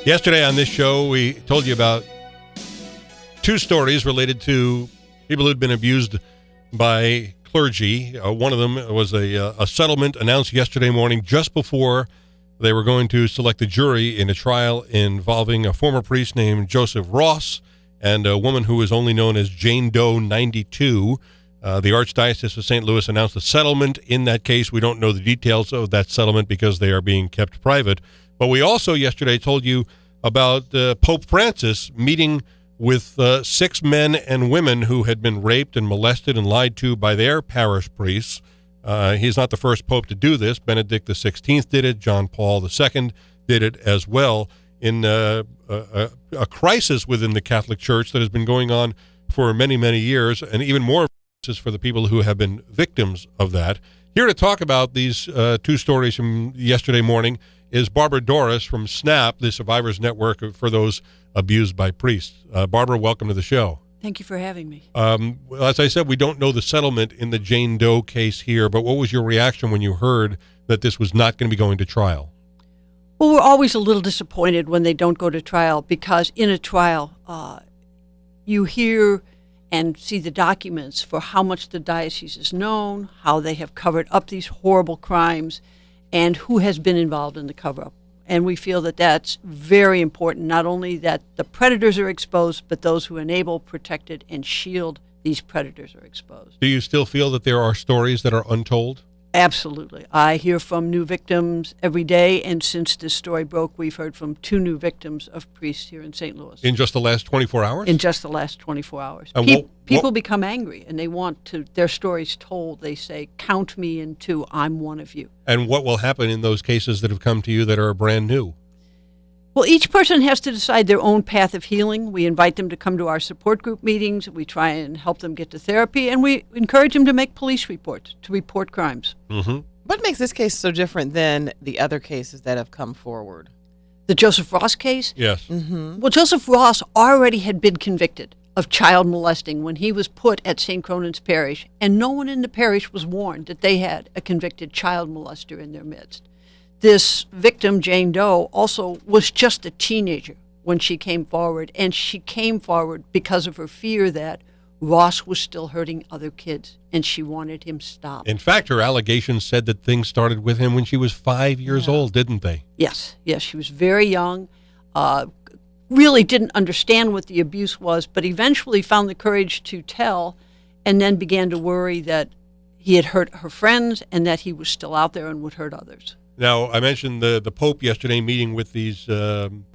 Yesterday on this show, we told you about two stories related to people who'd been abused by clergy. One of them was a settlement announced yesterday morning just before they were going to select a jury in a trial involving a former priest named Joseph Ross and a woman who is only known as Jane Doe 92. The Archdiocese of St. Louis announced a settlement in that case. We don't know the details of that settlement because they are being kept private. But we also yesterday told you about Pope Francis meeting with 6 men and women who had been raped and molested and lied to by their parish priests. He's not the first pope to do this. Benedict XVI did it. John Paul II did it as well in a crisis within the Catholic Church that has been going on for many, many years, and even more for the people who have been victims of that. Here to talk about these two stories from yesterday morning is Barbara Dorris from SNAP, the Survivors Network for those abused by priests. Barbara, welcome to the show. Thank you for having me. As I said, we don't know the settlement in the Jane Doe case here, but what was your reaction when you heard that this was not going to be going to trial? Well, we're always a little disappointed when they don't go to trial because in a trial, you hear and see the documents for how much the diocese is known, how they have covered up these horrible crimes, and who has been involved in the cover-up. And we feel that that's very important, not only that the predators are exposed, but those who enable, protected, and shield these predators are exposed. Do you still feel that there are stories that are untold? Absolutely. I hear from new victims every day, and since this story broke, we've heard from 2 new victims of priests here in St. Louis. In just the last 24 hours? In just the last 24 hours. People become angry, and they want their stories told. They say, count me into, I'm one of you. And what will happen in those cases that have come to you that are brand new? Well, each person has to decide their own path of healing. We invite them to come to our support group meetings. We try and help them get to therapy, and we encourage them to make police reports, to report crimes. Mm-hmm. What makes this case so different than the other cases that have come forward? The Joseph Ross case? Yes. Mm-hmm. Well, Joseph Ross already had been convicted of child molesting when he was put at St. Cronin's Parish, and no one in the parish was warned that they had a convicted child molester in their midst. This victim, Jane Doe, also was just a teenager when she came forward, and she came forward because of her fear that Ross was still hurting other kids, and she wanted him stopped. In fact, her allegations said that things started with him when she was 5 years old, didn't they? Yes, she was very young, really didn't understand what the abuse was, but eventually found the courage to tell, and then began to worry that he had hurt her friends and that he was still out there and would hurt others. Now, I mentioned the Pope yesterday meeting with these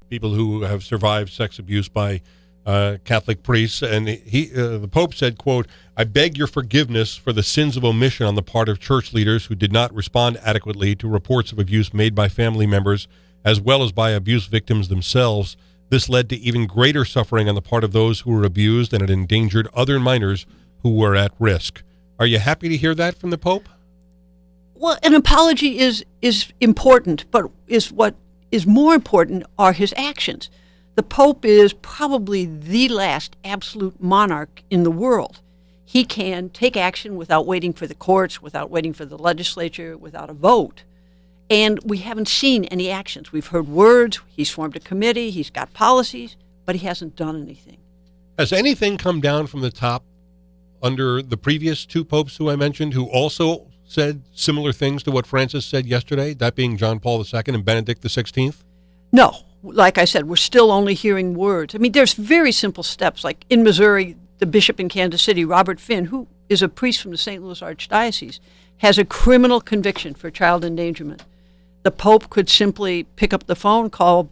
people who have survived sex abuse by Catholic priests, and the Pope said, quote, "I beg your forgiveness for the sins of omission on the part of church leaders who did not respond adequately to reports of abuse made by family members as well as by abuse victims themselves. This led to even greater suffering on the part of those who were abused, and it endangered other minors who were at risk." Are you happy to hear that from the Pope? Well, an apology is important, but what is more important are his actions. The Pope is probably the last absolute monarch in the world. He can take action without waiting for the courts, without waiting for the legislature, without a vote. And we haven't seen any actions. We've heard words, he's formed a committee, he's got policies, but he hasn't done anything. Has anything come down from the top under the previous 2 popes who I mentioned, who also said similar things to what Francis said yesterday, that being John Paul II and Benedict XVI? No. Like I said, we're still only hearing words. I mean, there's very simple steps. Like in Missouri, the bishop in Kansas City, Robert Finn, who is a priest from the St. Louis Archdiocese, has a criminal conviction for child endangerment. The Pope could simply pick up the phone, call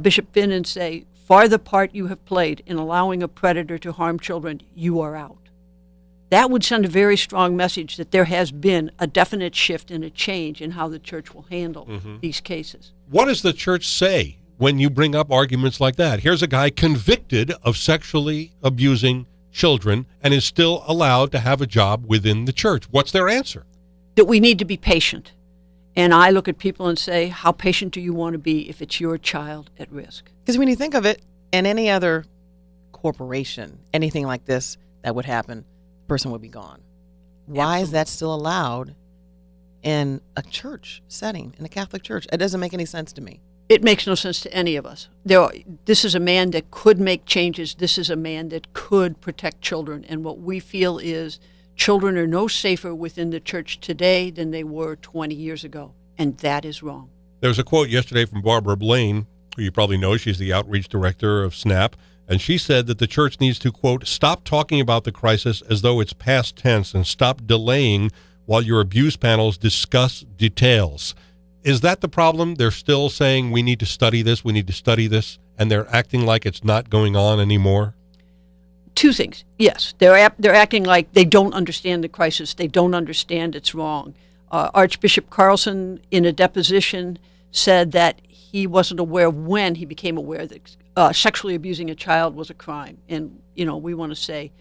Bishop Finn and say, "For the part you have played in allowing a predator to harm children, you are out." That would send a very strong message that there has been a definite shift and a change in how the church will handle these cases. What does the church say when you bring up arguments like that? Here's a guy convicted of sexually abusing children and is still allowed to have a job within the church. What's their answer? That we need to be patient. And I look at people and say, how patient do you want to be if it's your child at risk? Because when you think of it, in any other corporation, anything like this that would happen, the person would be gone. Why is that still allowed in a church setting, in a Catholic church? It doesn't make any sense to me. It makes no sense to any of us. This is a man that could make changes. This is a man that could protect children. And what we feel is children are no safer within the church today than they were 20 years ago. And that is wrong. There was a quote yesterday from Barbara Blaine, who you probably know. She's the outreach director of SNAP. And she said that the church needs to, quote, stop talking about the crisis as though it's past tense and stop delaying while your abuse panels discuss details. Is that the problem? They're still saying we need to study this, and they're acting like it's not going on anymore? Two things. Yes, they're acting like they don't understand the crisis. They don't understand it's wrong. Archbishop Carlson, in a deposition, said that he wasn't aware when he became aware that sexually abusing a child was a crime. And, we want to say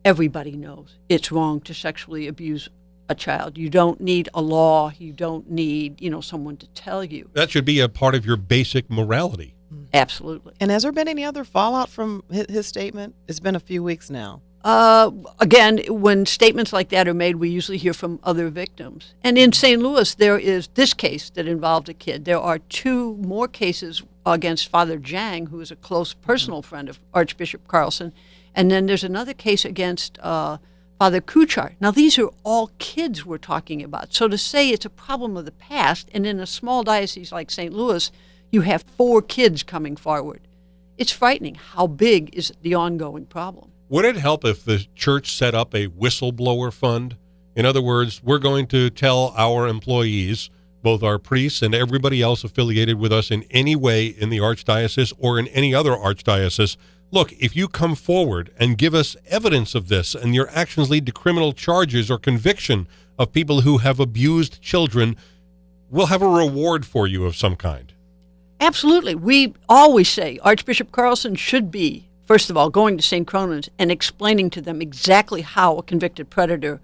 everybody knows it's wrong to sexually abuse a child. You don't need a law. You don't need, someone to tell you. That should be a part of your basic morality. Absolutely. And has there been any other fallout from his statement? It's been a few weeks now. Again, when statements like that are made, we usually hear from other victims. And in St. Louis, there is this case that involved a kid. There are 2 more cases against Father Jang, who is a close personal friend of Archbishop Carlson. And then there's another case against Father Kuchar. Now, these are all kids we're talking about. So to say it's a problem of the past, and in a small diocese like St. Louis, you have 4 kids coming forward. It's frightening how big is the ongoing problem. Would it help if the church set up a whistleblower fund? In other words, we're going to tell our employees, both our priests and everybody else affiliated with us in any way in the Archdiocese or in any other Archdiocese, look, if you come forward and give us evidence of this and your actions lead to criminal charges or conviction of people who have abused children, we'll have a reward for you of some kind. Absolutely. We always say Archbishop Carlson should be, first of all, going to St. Cronan's and explaining to them exactly how a convicted predator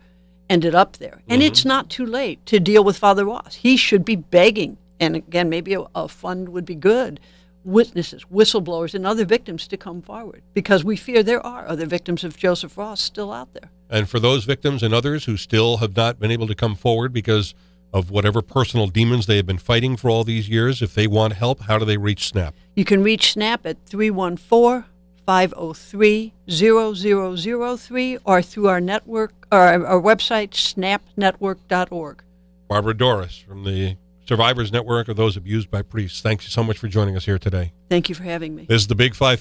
ended up there. And it's not too late to deal with Father Ross. He should be begging, and again, maybe a fund would be good, witnesses, whistleblowers, and other victims to come forward, because we fear there are other victims of Joseph Ross still out there. And for those victims and others who still have not been able to come forward because of whatever personal demons they have been fighting for all these years, if they want help, how do they reach SNAP? You can reach SNAP at 314-503-0003 or through our network, or our website, snapnetwork.org. Barbara Dorris from the Survivors Network of Those Abused by Priests. Thanks so much for joining us here today. Thank you for having me. This is the Big 550.